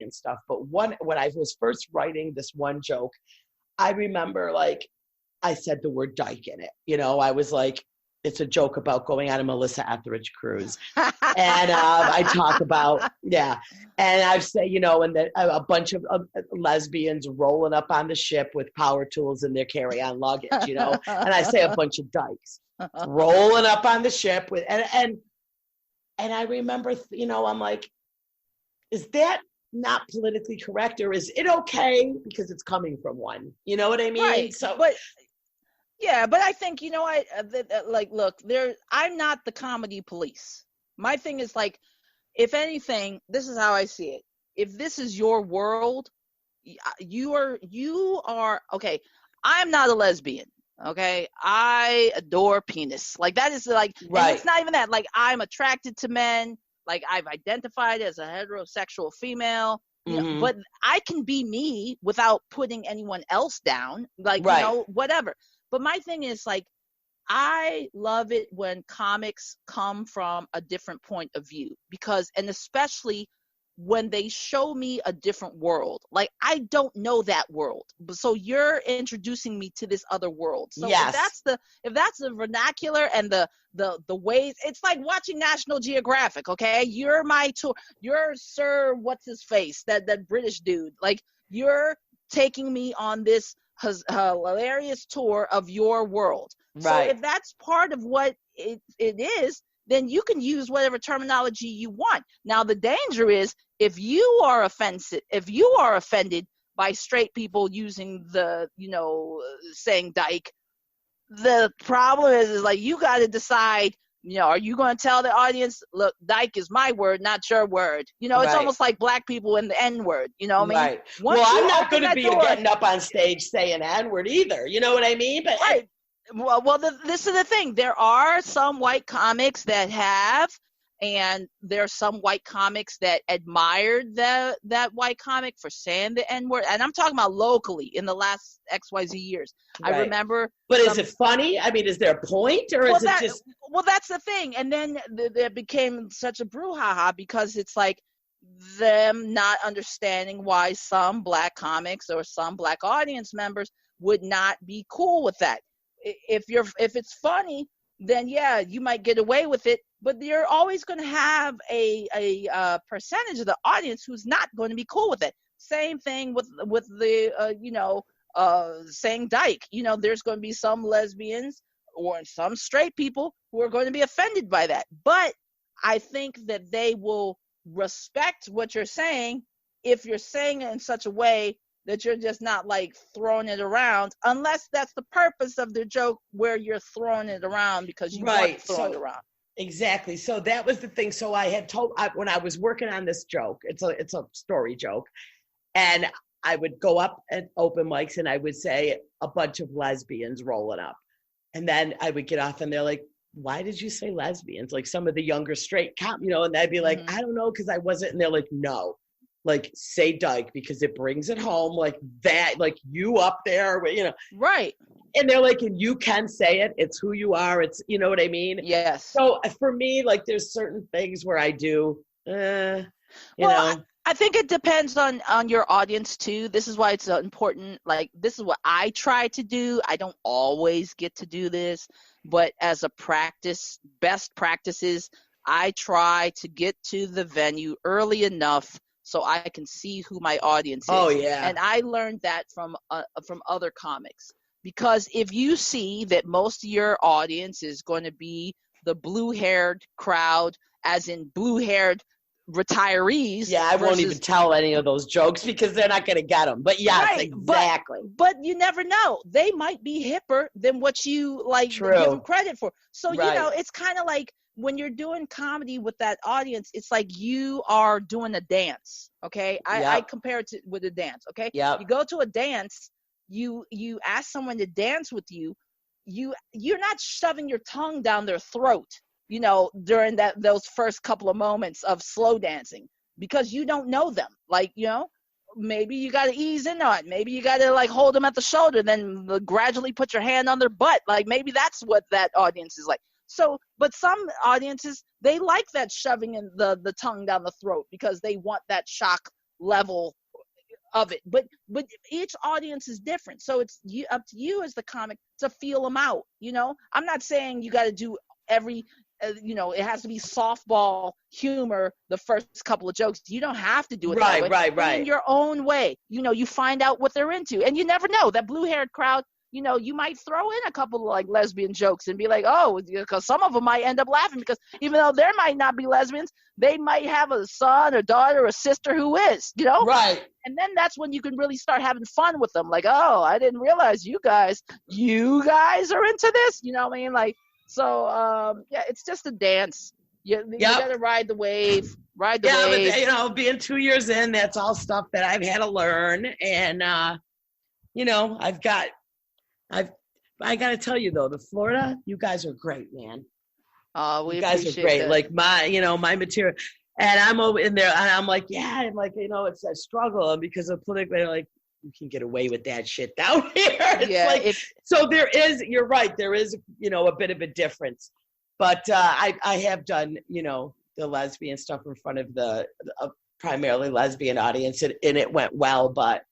and stuff. But when I was first writing this one joke, I remember like I said the word dyke in it. You know, I was like, it's a joke about going on a Melissa Etheridge cruise. And I talk about, yeah. And I say, you know, and then a bunch of lesbians rolling up on the ship with power tools in their carry-on luggage, you know. And I say a bunch of dykes rolling up on the ship with, and I remember, you know, I'm like, is that not politically correct, or is it okay because it's coming from one? You know what I mean? Right. So, but yeah, but I think, you know, like, look, I'm not the comedy police. My thing is like, if anything, this is how I see it. If this is your world, you are okay. I'm not a lesbian. Okay, I adore penis. Like that is like, right. It's not even that. Like I'm attracted to men. Like I've identified as a heterosexual female. You know, but I can be me without putting anyone else down. Like, right. You know, whatever. But my thing is like, I love it when comics come from a different point of view because, and especially when they show me a different world, like I don't know that world. So you're introducing me to this other world. So yes. if that's the vernacular and the ways, it's like watching National Geographic. Okay. You're my tour. You're Sir, what's his face? That British dude. Like you're taking me on this hilarious tour of your world. Right. So if that's part of what it is, then you can use whatever terminology you want. Now the danger is if you are offended by straight people using the, you know, saying dyke, the problem is like you got to decide, you know, are you going to tell the audience, look, dyke is my word, not your word? You know, it's right. Almost like black people in the N-word, you know what I mean? Right. Well, I'm not going to be getting up on stage saying N-word either, you know what I mean? But right. Well, this is the thing. There are some white comics that have, and there are some white comics that admired that white comic for saying the N-word. And I'm talking about locally in the last XYZ years. Right. I remember. But is it funny? I mean, is there a point, or is it just? Well, that's the thing. And then there became such a brouhaha because it's like them not understanding why some black comics or some black audience members would not be cool with that. If it's funny, then yeah, you might get away with it, but you're always going to have a percentage of the audience who's not going to be cool with it. Same thing with the you know, saying dyke. You know, there's going to be some lesbians or some straight people who are going to be offended by that. But I think that they will respect what you're saying if you're saying it in such a way that you're just not like throwing it around, unless that's the purpose of the joke where you're throwing it around because you want to throw it around. Exactly. So that was the thing. So I had when I was working on this joke, it's a story joke, and I would go up at open mics and I would say a bunch of lesbians rolling up, and then I would get off and they're like, why did you say lesbians? Like some of the younger straight you know, and I'd be like, I don't know, because I wasn't. And they're like, no. Like say dyke because it brings it home, like that, like you up there, you know, right? And they're like, and you can say it, it's who you are, it's, you know what I mean? Yes. So for me, like there's certain things where I do you know. I think it depends on your audience too. This is why it's important. Like this is what I try to do. I don't always get to do this, but as a practice, best practices, I try to get to the venue early enough so I can see who my audience is. Oh, yeah. And I learned that from other comics. Because if you see that most of your audience is going to be the blue-haired crowd, as in blue-haired retirees. Yeah, I won't even tell any of those jokes because they're not going to get them. But yes, right, exactly. But you never know. They might be hipper than what you like give them credit for. So, you know, it's kind of like, when you're doing comedy with that audience, it's like you are doing a dance, okay? I compare it with a dance, okay? Yep. You go to a dance, you ask someone to dance with you, you're not shoving your tongue down their throat, you know, during those first couple of moments of slow dancing, because you don't know them. Like, you know, maybe you got to ease in on it. Maybe you got to like hold them at the shoulder, then gradually put your hand on their butt. Like maybe that's what that audience is like. So, but some audiences, they like that shoving in the tongue down the throat because they want that shock level of it, but each audience is different, so it's up to you as the comic to feel them out. I'm not saying you got to do every it has to be softball humor the first couple of jokes. You don't have to do it that way. Right. In your own way, you find out what they're into, and you never know, that blue-haired crowd, you might throw in a couple of like lesbian jokes and be like, oh, because some of them might end up laughing, because even though there might not be lesbians, they might have a son or daughter or sister who is, Right. And then that's when you can really start having fun with them. Like, oh, I didn't realize you guys are into this. You know what I mean? Like, so, yeah, it's just a dance. You got to ride the wave, wave. But, being 2 years in, that's all stuff that I've had to learn. And, I got to tell you, though, the Florida, you guys are great, man. You guys are great. That. Like my material. And I'm over in there, and I'm like, it's a struggle because of politically, like, you can get away with that shit down here. It's so there is, you're right, there is, a bit of a difference. But I have done, the lesbian stuff in front of the primarily lesbian audience, and it went well. But,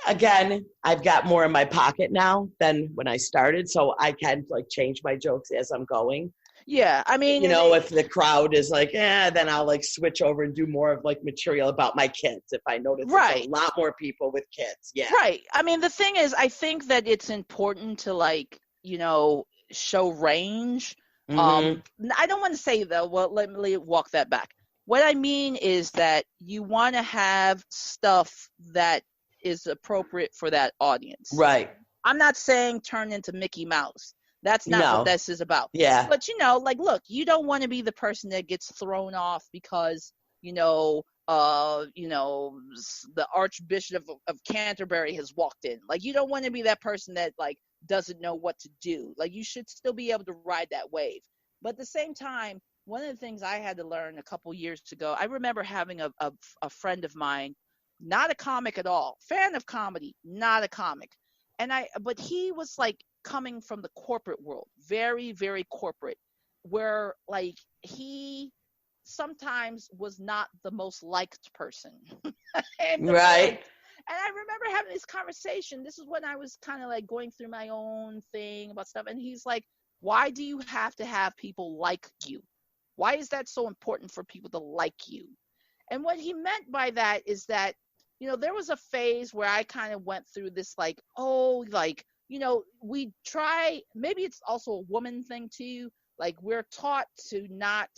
again, I've got more in my pocket now than when I started, so I can like change my jokes as I'm going. Yeah, I mean, if the crowd is like, then I'll like switch over and do more of like material about my kids if I notice there's a lot more people with kids. Yeah. Right. I mean, the thing is, I think that it's important to like, show range. Mm-hmm. I don't want to say though, well, let me walk that back. What I mean is that you want to have stuff that is appropriate for that audience. Right. I'm not saying turn into Mickey Mouse. That's not what this is about. Yeah. But, like, look, you don't want to be the person that gets thrown off because, the Archbishop of Canterbury has walked in. Like, you don't want to be that person that, like, doesn't know what to do. Like, you should still be able to ride that wave. But at the same time, one of the things I had to learn a couple years ago, I remember having a friend of mine, not a comic at all, fan of comedy, not a comic. But he was like coming from the corporate world, very, very corporate, where like he sometimes was not the most liked person. Right. And I remember having this conversation. This is when I was kind of like going through my own thing about stuff. And he's like, why do you have to have people like you? Why is that so important for people to like you? And what he meant by that is that, there was a phase where I kind of went through this like, we try, maybe it's also a woman thing too. Like we're taught to not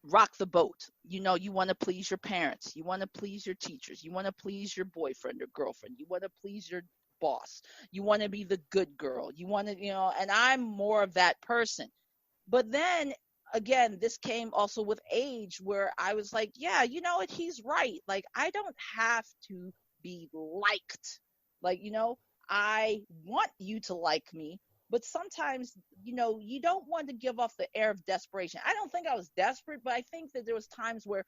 rock the boat. You want to please your parents. You want to please your teachers. You want to please your boyfriend or girlfriend. You want to please your boss. You want to be the good girl. You want to, and I'm more of that person. But then again, this came also with age where I was like, yeah, you know what? He's right. Like, I don't have to be liked. Like, I want you to like me, but sometimes, you don't want to give off the air of desperation. I don't think I was desperate, but I think that there was times where,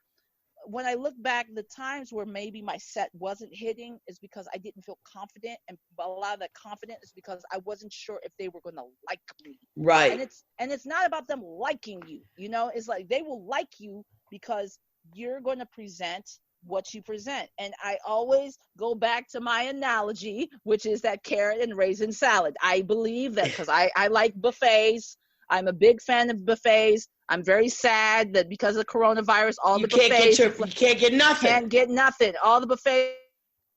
when I look back, the times where maybe my set wasn't hitting is because I didn't feel confident, and a lot of that confidence is because I wasn't sure if they were going to like me. Right. And it's not about them liking you. It's like they will like you because you're going to present what you present. And I always go back to my analogy, which is that carrot and raisin salad. I believe that because I like buffets. I'm a big fan of buffets. I'm very sad that because of coronavirus, you can't get nothing. Can't get nothing. All the buffets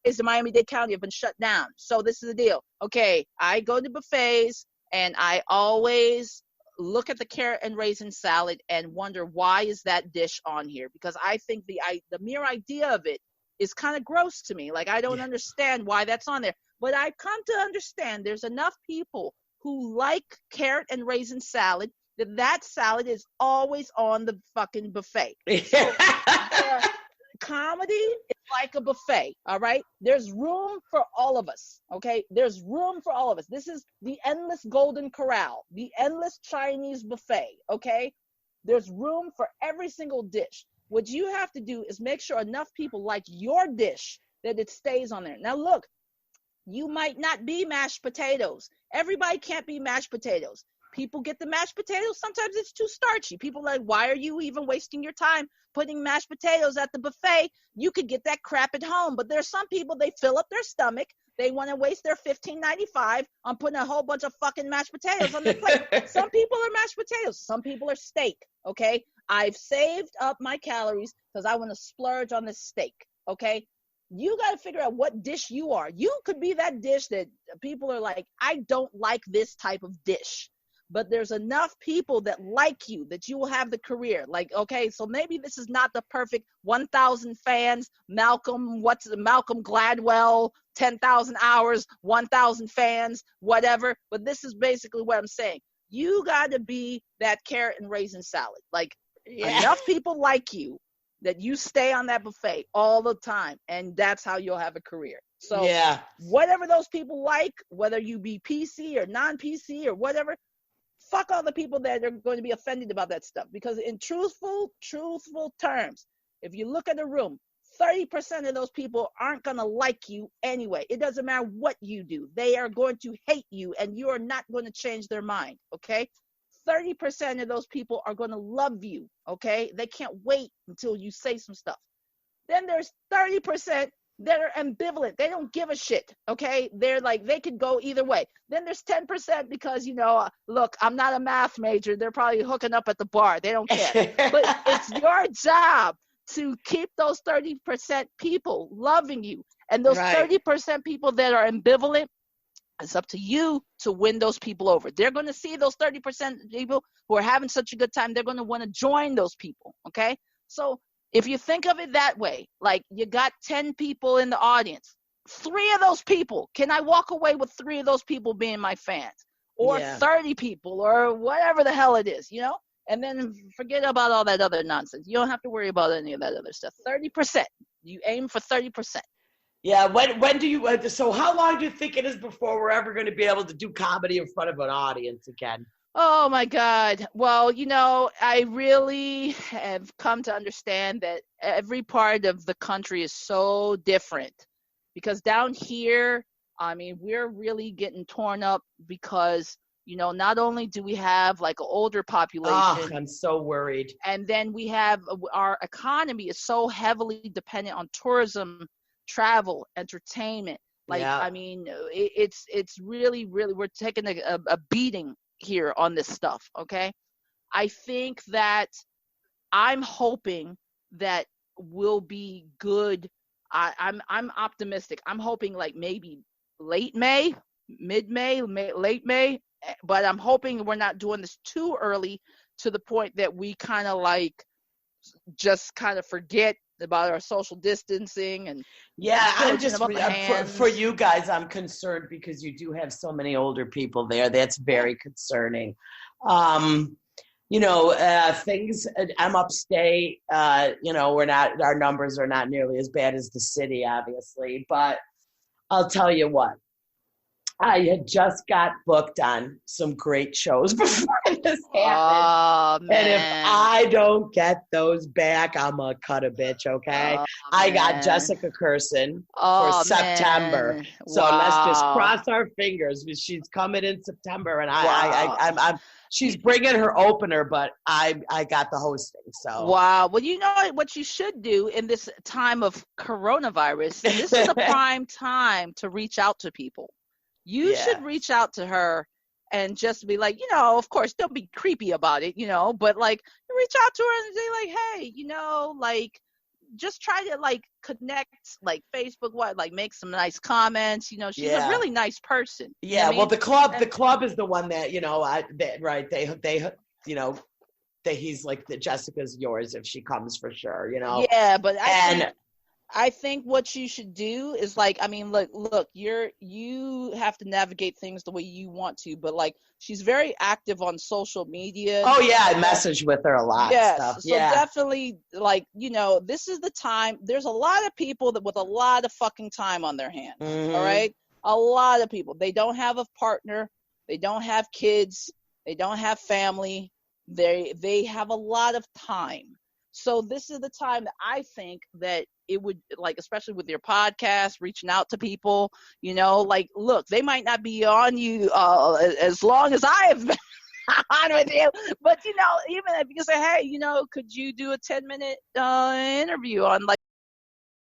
in Miami-Dade County have been shut down. So this is the deal. Okay, I go to buffets and I always look at the carrot and raisin salad and wonder, why is that dish on here? Because I think the mere idea of it is kind of gross to me. Like, I don't understand why that's on there. But I've come to understand there's enough people who like carrot and raisin salad that salad is always on the fucking buffet. So, comedy is like a buffet, all right? There's room for all of us, okay? There's room for all of us. This is the endless golden corral, the endless Chinese buffet, okay? There's room for every single dish. What you have to do is make sure enough people like your dish that it stays on there. Now, look, you might not be mashed potatoes. Everybody can't be mashed potatoes. People get the mashed potatoes. Sometimes it's too starchy. People are like, why are you even wasting your time putting mashed potatoes at the buffet? You could get that crap at home. But there's some people, they fill up their stomach. They want to waste their $15.95 on putting a whole bunch of fucking mashed potatoes on their plate. Some people are mashed potatoes. Some people are steak, okay? I've saved up my calories because I want to splurge on this steak, okay? You got to figure out what dish you are. You could be that dish that people are like, I don't like this type of dish. But there's enough people that like you that you will have the career. Like, okay, so maybe this is not the perfect 1,000 fans, Malcolm Gladwell, 10,000 hours, 1,000 fans, whatever. But this is basically what I'm saying. You got to be that carrot and raisin salad. Like, enough people like you that you stay on that buffet all the time, and that's how you'll have a career. So whatever those people like, whether you be PC or non-PC or whatever, fuck all the people that are going to be offended about that stuff. Because in truthful terms, if you look at the room, 30% of those people aren't going to like you anyway. It doesn't matter what you do. They are going to hate you, and you are not going to change their mind, okay? 30% of those people are going to love you, okay? They can't wait until you say some stuff. Then there's 30% that are ambivalent. They don't give a shit, okay? They're like, they could go either way. Then there's 10% because, look, I'm not a math major. They're probably hooking up at the bar. They don't care. But it's your job to keep those 30% people loving you. And those 30% people that are ambivalent, it's up to you to win those people over. They're going to see those 30% people who are having such a good time. They're going to want to join those people, okay? So if you think of it that way, like you got 10 people in the audience, 3 of those people, can I walk away with 3 of those people being my fans? Or 30 people or whatever the hell it is, And then forget about all that other nonsense. You don't have to worry about any of that other stuff. 30%. You aim for 30%. Yeah, when do you, so how long do you think it is before we're ever going to be able to do comedy in front of an audience again? Oh my God. Well, I really have come to understand that every part of the country is so different. Because down here, I mean, we're really getting torn up because, not only do we have like an older population. Oh, I'm so worried. And then we have, our economy is so heavily dependent on tourism, travel, entertainment. Like, I mean, it's really, really, we're taking a beating here on this stuff, okay? I think that I'm hoping that we'll be good. I'm optimistic. I'm hoping like maybe late May, mid-May, late May, but I'm hoping we're not doing this too early to the point that we kind of like just kind of forget about our social distancing and I'm just for you guys, I'm concerned because you do have so many older people there. That's very concerning. Things, I'm upstate, our numbers are not nearly as bad as the city, obviously, but I'll tell you what, I had just got booked on some great shows before this happened. Oh, man. And if I don't get those back, I'm a cut a bitch, okay? I got Jessica Kirson for September. Man. So let's just cross our fingers. She's coming in September, and I'm she's bringing her opener, but I got the hosting. So wow. Well, you know what you should do in this time of coronavirus? This is a prime time to reach out to people. You should reach out to her and just be like, of course, don't be creepy about it, but like reach out to her and say like, hey, like just try to like connect, like Facebook, like make some nice comments. She's a really nice person. Yeah. Well, the club is the one that, he's like the Jessica's yours if she comes for sure, Yeah, but I think what you should do is like, I mean, look, you have to navigate things the way you want to, but like, she's very active on social media. Oh yeah, I message with her a lot. Yes, stuff. So definitely, like, this is the time. There's a lot of people with a lot of fucking time on their hands. Mm-hmm. All right, a lot of people. They don't have a partner. They don't have kids. They don't have family. They have a lot of time. So this is the time that I think that it would, like, especially with your podcast, reaching out to people, like, look, they might not be on you as long as I have been. on with you. But, you know, even if you say, hey, you know, could you do a 10-minute interview on like